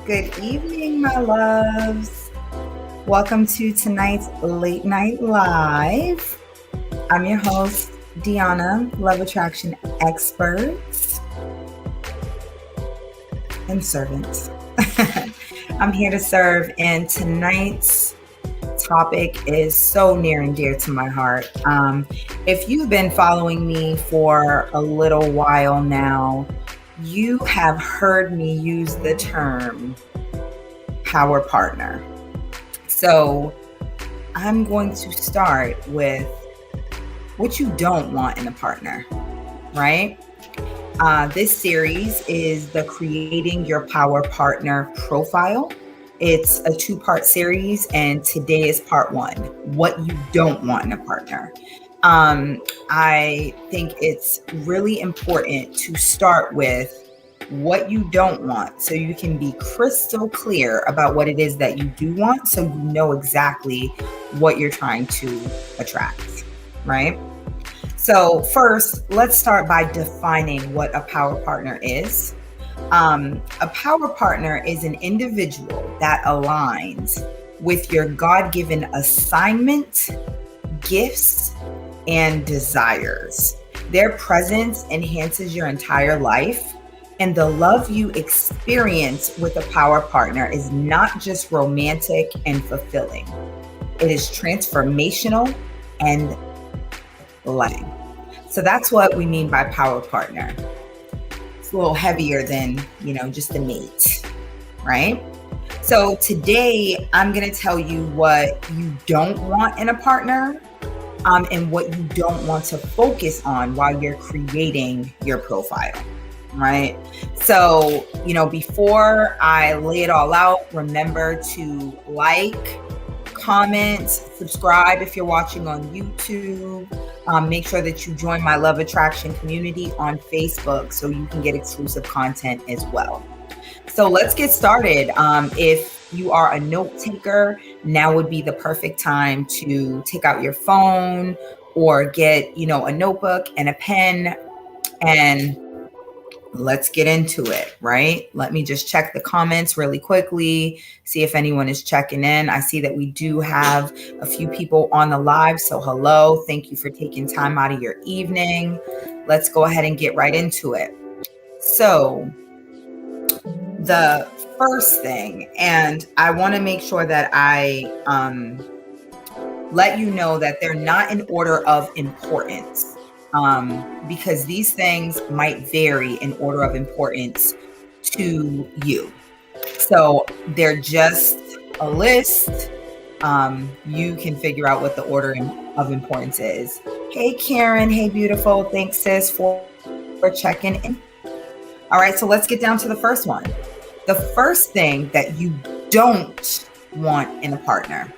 Good evening, my loves. Welcome to tonight's Late Night Live. I'm your host, Deanna, Love Attraction Experts and Servants. I'm here to serve, and tonight's topic is so near and dear to my heart. If you've been following me for a little while now, you have heard me use the term power partner. So I'm going to start with what you don't want in a partner, right? This series is the Creating Your Power Partner Profile. It's a 2-part series, and today is part 1, what you don't want in a partner. I think it's really important to start with what you don't want so you can be crystal clear about what it is that you do want, so you know exactly what you're trying to attract, right? So first, let's start by defining what a power partner is. A power partner is an individual that aligns with your God-given assignment, gifts, and desires. Their presence enhances your entire life, and the love you experience with a power partner is not just romantic and fulfilling. It is transformational and life. So that's what we mean by power partner. It's a little heavier than, just a mate, right? So today I'm going to tell you what you don't want in a partner, and what you don't want to focus on while you're creating your profile, right? So, before I lay it all out, remember to like, comment, subscribe if you're watching on YouTube. Make sure that you join my Love Attraction community on Facebook so you can get exclusive content as well. So let's get started. If you are a note taker, now would be the perfect time to take out your phone or get, a notebook and a pen, and let's get into it, right? Let me just check the comments really quickly, see if anyone is checking in. I see that we do have a few people on the live. So hello, thank you for taking time out of your evening. Let's go ahead and get right into it. So the first thing, and I want to make sure that I let you know that they're not in order of importance, because these things might vary in order of importance to you. So they're just a list. You can figure out what the order of importance is. Hey, Karen. Hey, beautiful. Thanks, sis, for checking in. All right, so let's get down to the first one. The first thing that you don't want in a partner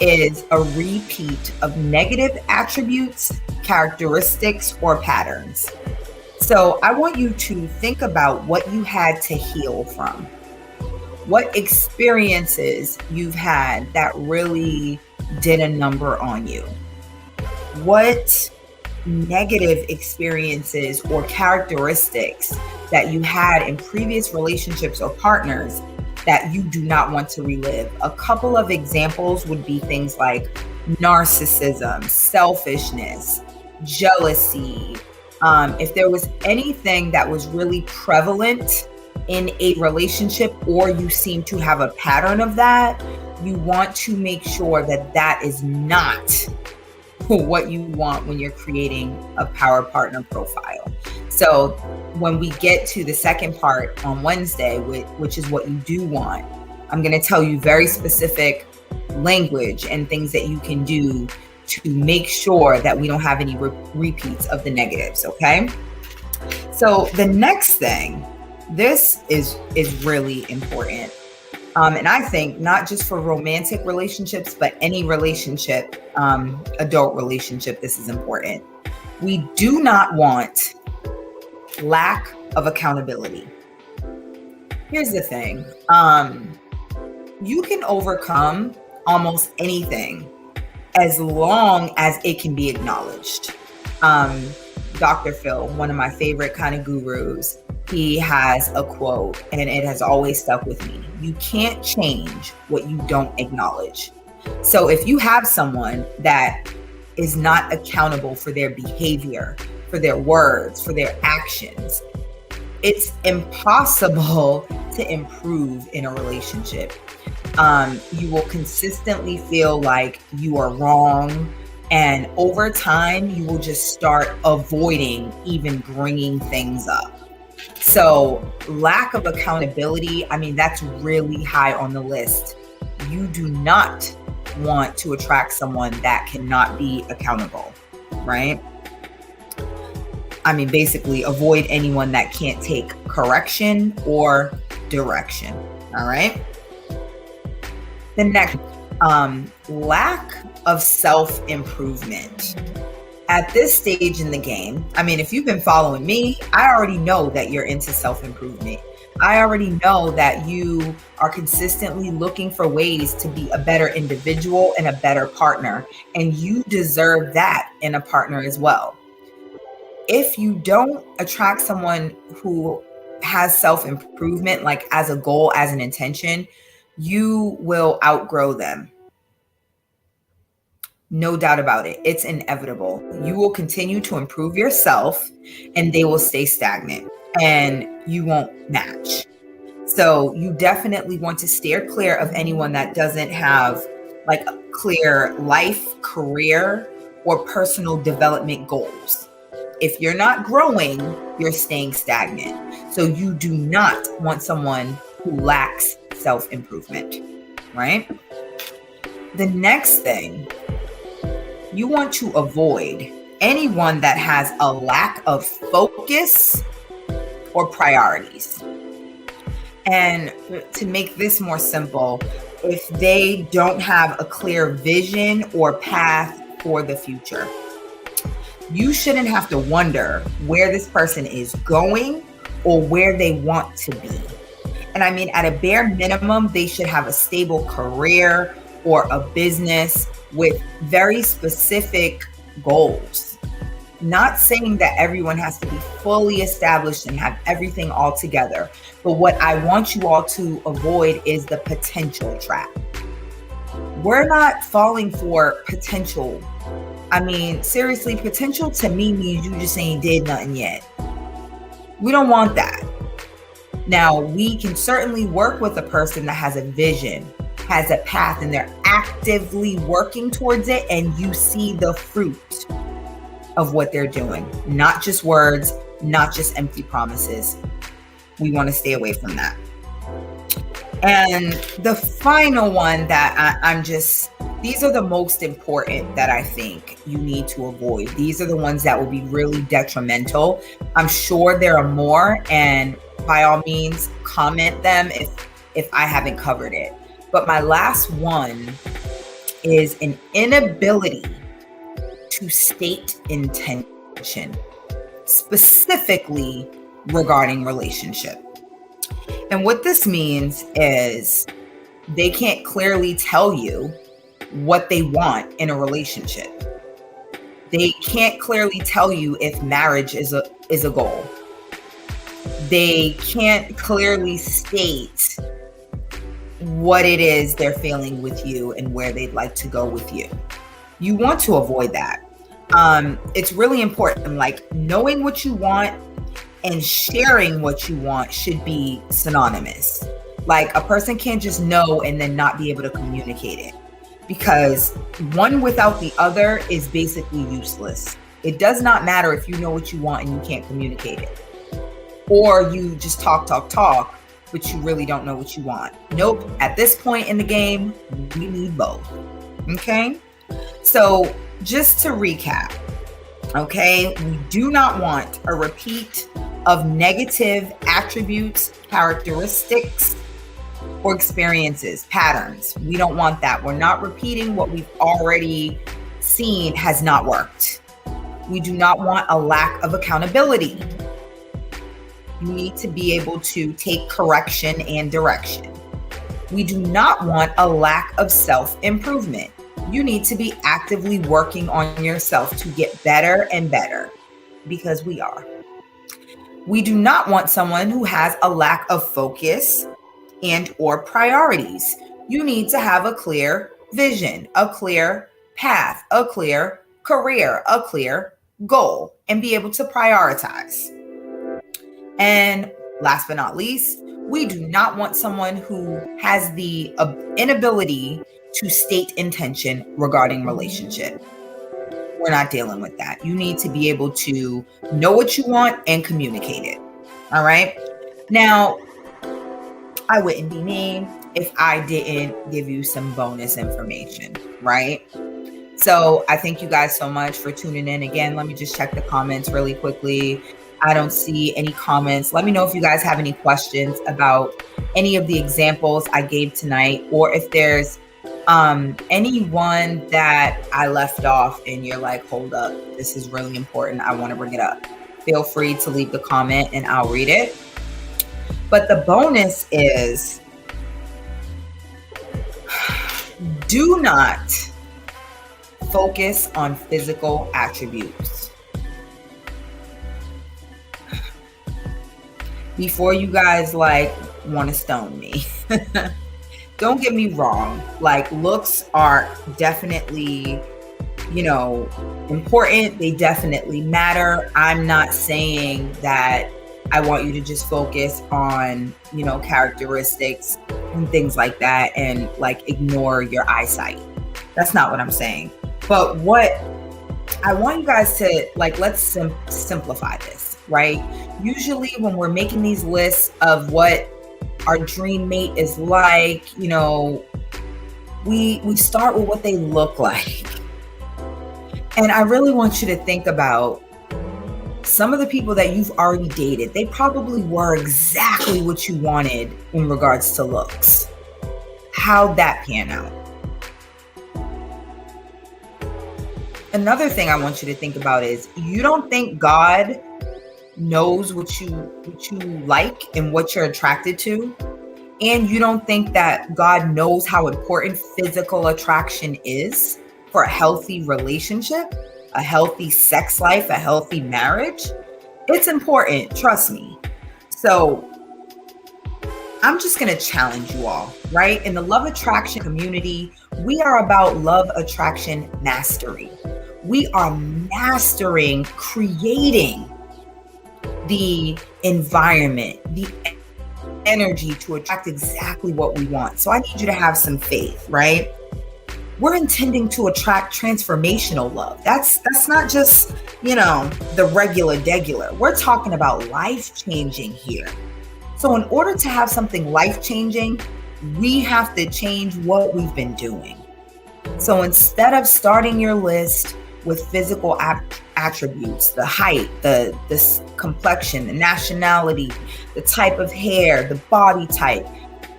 is a repeat of negative attributes, characteristics, or patterns. So I want you to think about what you had to heal from. What experiences you've had that really did a number on you. What negative experiences or characteristics that you had in previous relationships or partners that you do not want to relive. A couple of examples would be things like narcissism, selfishness, jealousy. If there was anything that was really prevalent in a relationship, or you seem to have a pattern of that, you want to make sure that that is not what you want when you're creating a power partner profile. So when we get to the second part on Wednesday, which is what you do want, I'm going to tell you very specific language and things that you can do to make sure that we don't have any repeats of the negatives, okay? So the next thing, this is really important. And I think not just for romantic relationships, but any relationship, adult relationship, this is important. We do not want lack of accountability. Here's the thing. You can overcome almost anything as long as it can be acknowledged. Dr. Phil, one of my favorite kind of gurus, he has a quote, and it has always stuck with me. You can't change what you don't acknowledge. So if you have someone that is not accountable for their behavior, for their words, for their actions, it's impossible to improve in a relationship. You will consistently feel like you are wrong. And over time, you will just start avoiding even bringing things up. So lack of accountability, I mean, that's really high on the list. You do not want to attract someone that cannot be accountable, right? I mean, basically avoid anyone that can't take correction or direction, all right? The next, lack of self-improvement. At this stage in the game, I mean, if you've been following me, I already know that you're into self-improvement. I already know that you are consistently looking for ways to be a better individual and a better partner, and you deserve that in a partner as well. If you don't attract someone who has self-improvement, like as a goal, as an intention, you will outgrow them. No doubt about it. It's inevitable. You will continue to improve yourself and they will stay stagnant and you won't match. So you definitely want to steer clear of anyone that doesn't have like a clear life, career, or personal development goals. If you're not growing, you're staying stagnant. So you do not want someone who lacks self-improvement, right? The next thing, you want to avoid anyone that has a lack of focus or priorities. And to make this more simple, if they don't have a clear vision or path for the future, you shouldn't have to wonder where this person is going or where they want to be. And I mean, at a bare minimum, they should have a stable career or a business with very specific goals. Not saying that everyone has to be fully established and have everything all together, but what I want you all to avoid is the potential trap. We're not falling for potential. I mean, seriously, potential to me means you just ain't did nothing yet. We don't want that. Now, we can certainly work with a person that has a vision, has a path, and they're actively working towards it, and you see the fruit of what they're doing. Not just words, not just empty promises. We want to stay away from that. And the final one that these are the most important that I think you need to avoid. These are the ones that will be really detrimental. I'm sure there are more, and by all means, comment them if I haven't covered it. But my last one is an inability to state intention, specifically regarding relationship. And what this means is they can't clearly tell you what they want in a relationship. They can't clearly tell you if marriage is a goal. They can't clearly state what it is they're feeling with you and where they'd like to go with you. You want to avoid that. It's really important. Like, knowing what you want and sharing what you want should be synonymous. Like, a person can't just know and then not be able to communicate it, because one without the other is basically useless. It does not matter if you know what you want and you can't communicate it, or you just talk, but you really don't know what you want. Nope. At this point in the game, we need both. Okay? So just to recap, okay, we do not want a repeat of negative attributes, characteristics, or experiences, patterns. We don't want that. We're not repeating what we've already seen has not worked. We do not want a lack of accountability. You need to be able to take correction and direction. We do not want a lack of self-improvement. You need to be actively working on yourself to get better and better, because we are. We do not want someone who has a lack of focus and or priorities. You need to have a clear vision, a clear path, a clear career, a clear goal, and be able to prioritize. And last but not least, we do not want someone who has the inability to state intention regarding relationship. We're not dealing with that. You need to be able to know what you want and communicate it. All right. Now, I wouldn't be me if I didn't give you some bonus information, right? So I thank you guys so much for tuning in. Again, let me just check the comments really quickly. I don't see any comments. Let me know if you guys have any questions about any of the examples I gave tonight, or if there's anyone that I left off and you're like, hold up, this is really important, I want to bring it up. Feel free to leave the comment and I'll read it. But the bonus is, do not focus on physical attributes. Before you guys like want to stone me. Don't get me wrong, like looks are definitely, important. They definitely matter. I'm not saying that I want you to just focus on, characteristics and things like that and like ignore your eyesight. That's not what I'm saying. But what I want you guys to like, let's simplify this, right? Usually when we're making these lists of what our dream mate is like, we start with what they look like. And I really want you to think about some of the people that you've already dated. They probably were exactly what you wanted in regards to looks. How'd that pan out? Another thing I want you to think about is, you don't think God knows what you like and what you're attracted to, and you don't think that God knows how important physical attraction is for a healthy relationship, a healthy sex life, a healthy marriage. It's important, trust me. So I'm just going to challenge you all, right? In the love attraction community, we are about love attraction mastery. We are mastering creating the environment, the energy to attract exactly what we want. So I need you to have some faith, right? We're intending to attract transformational love. That's not just, the regular. We're talking about life-changing here. So in order to have something life-changing, we have to change what we've been doing. So instead of starting your list with physical attributes, the height, the complexion, the nationality, the type of hair, the body type,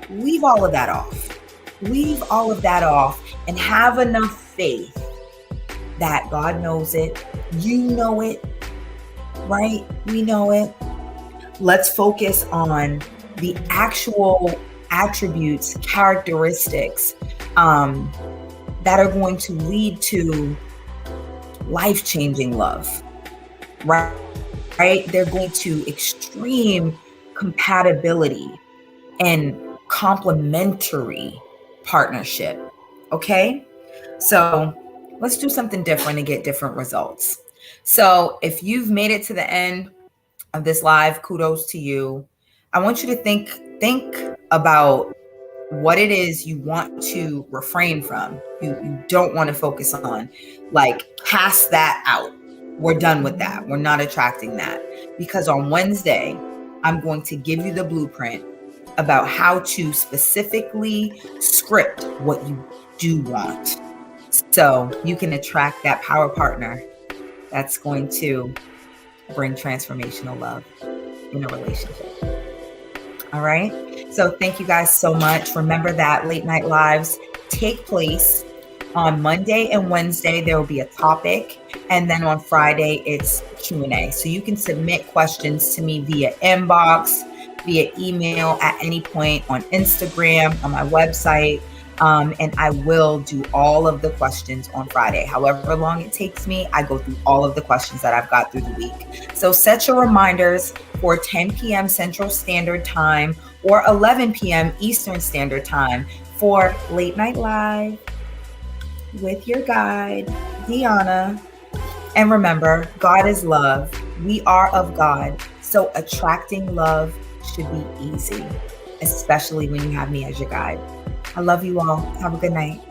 leave all of that off. Leave all of that off and have enough faith that God knows it. You know it, right? We know it. Let's focus on the actual attributes, characteristics that are going to lead to life-changing love, right? They're going to extreme compatibility and complementary partnership. Okay. So let's do something different and get different results. So if you've made it to the end of this live, kudos to you. I want you to think about what it is you want to refrain from. You don't want to focus on, like, cast that out. We're done with that. We're not attracting that. Because on Wednesday, I'm going to give you the blueprint about how to specifically script what you do want, so you can attract that power partner that's going to bring transformational love in a relationship. All right. So thank you guys so much. Remember that Late Night Lives take place on Monday and Wednesday. There will be a topic. And then on Friday, it's Q&A. So you can submit questions to me via inbox, via email at any point, on Instagram, on my website. And I will do all of the questions on Friday. However long it takes me, I go through all of the questions that I've got through the week. So set your reminders for 10 p.m. Central Standard Time or 11 p.m. Eastern Standard Time for Late Night Live with your guide, Deanna. And remember, God is love. We are of God. So attracting love should be easy, especially when you have me as your guide. I love you all. Have a good night.